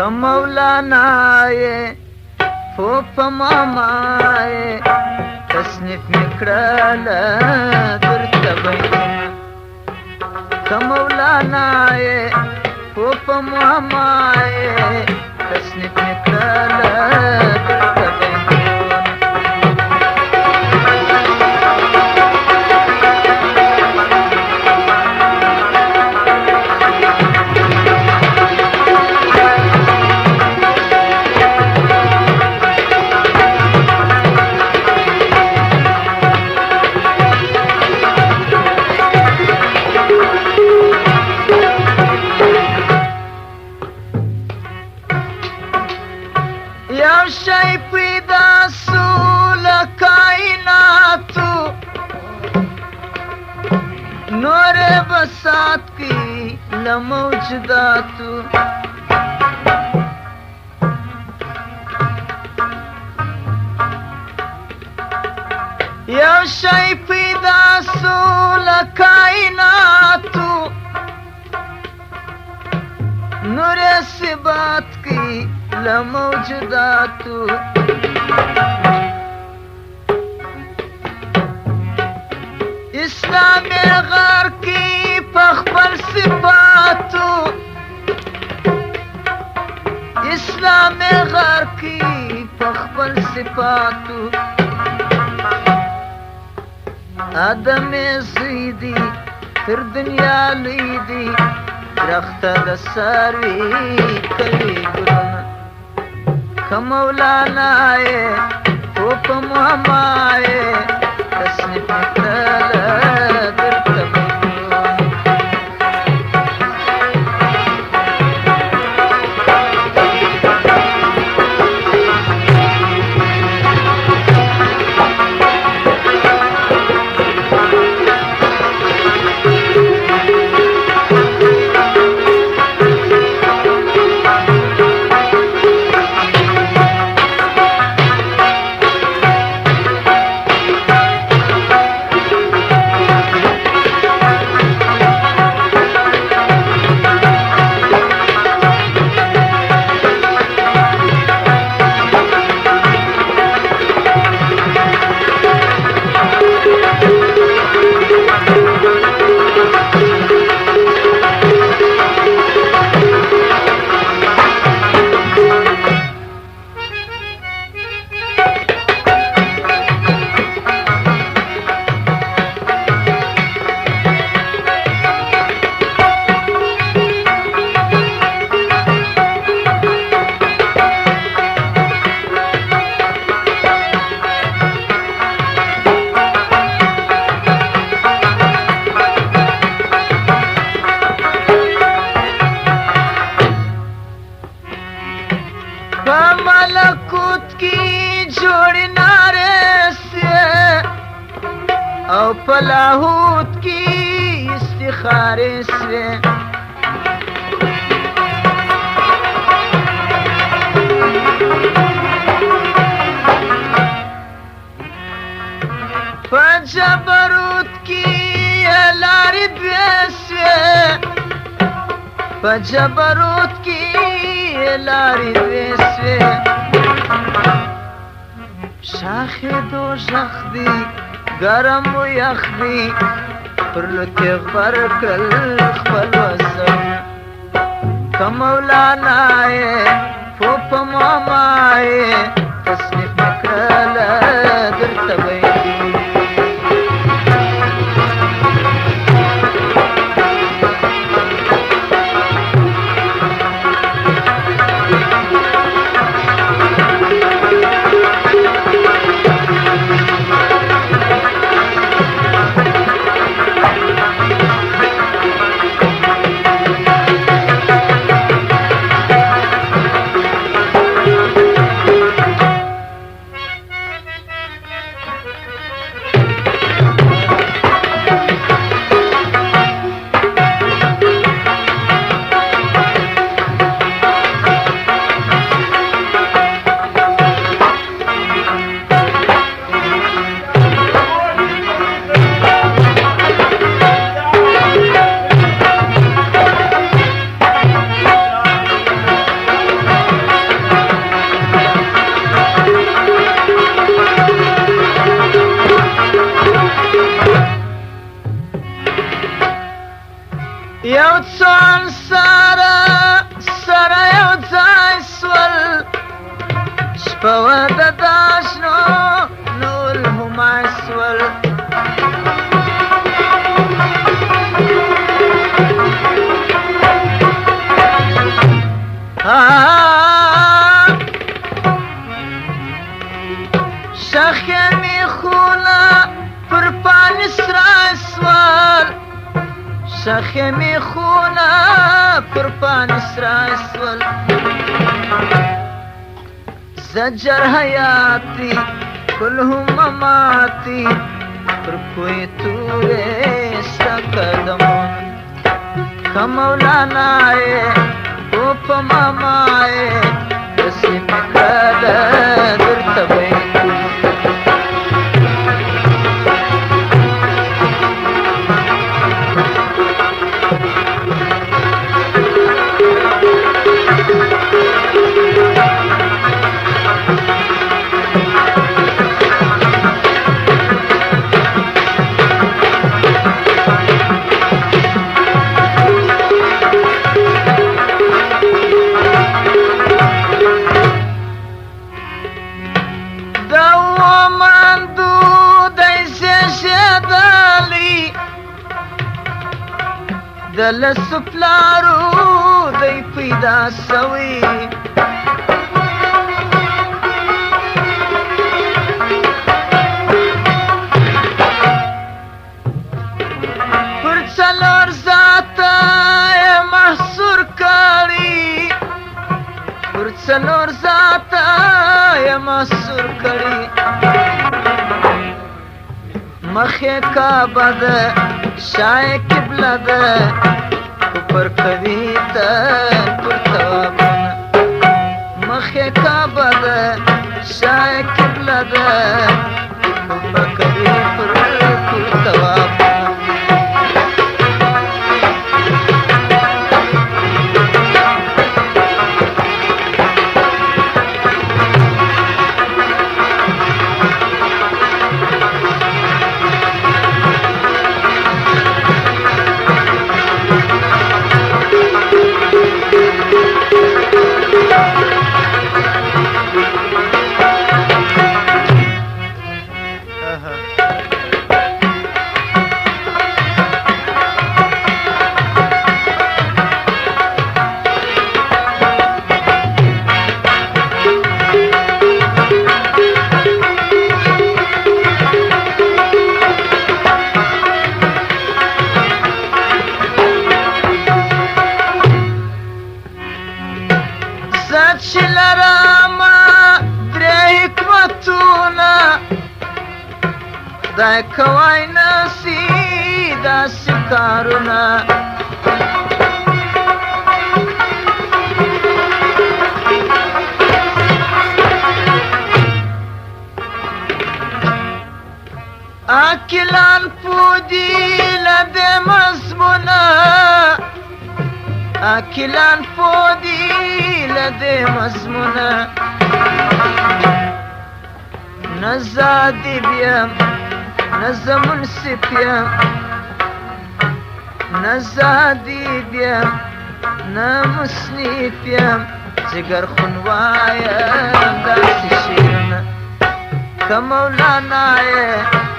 مولانا فوق ماما تصنيف مكرالا درت بيتنا كمولانا فوق ماما تصنيف مكرالا درت بيتنا شي پیدا سول کائناتو نور بسات کی لموجداتو یا شي پیدا سول کائناتو نور سبات کی لموجداتو اسلام غار کی پخبر صفاتو اسلام غار کی پخبر صفاتو آدم زیدی پھر دنیا لیدی درخت دساروی کلی گلنا كمولانا فوق ماما تصنيف مكرالا درت بيتنا मलकूत की जोड़ना रे से और पलाहूत की इस्तिखारे से फजबरूत की लारिबे से फजबरूत की लारिबे से शाखे दो शख्दी गरम و यखदी پر لطف برکل خپل وسم کمولانا فوق ماما تصنیف مکرالا درت بيتنا شاخې میخونه پر پاڼې سره سول زجر حیاتي كلهم مماتي پر کوی تورې ستا قدمونه که مولانا یې او په ماما یې داسې مې کړله درته بیتونه د لسو پلارو دی پیدا سوی پر څلور ذاته یې محصور کړي پر څلور ذاته یې محصور کړي مخې کعبه ده شای قبله ده کفر کوي ته پر توابونه مخې کعبه ده شای قبله ده کفر کوي پر توابونه چې لرمه درې حکمتونه خدای کوی نسي داسې کارونه عاقلان پودي له دې مضمونه عاقلان پودي له دې مضمونه نه زادب یم نه زه منصف یم نه زادب یم نه مصنف یم جګر خون وایم داسې شعرونه که مولانا یې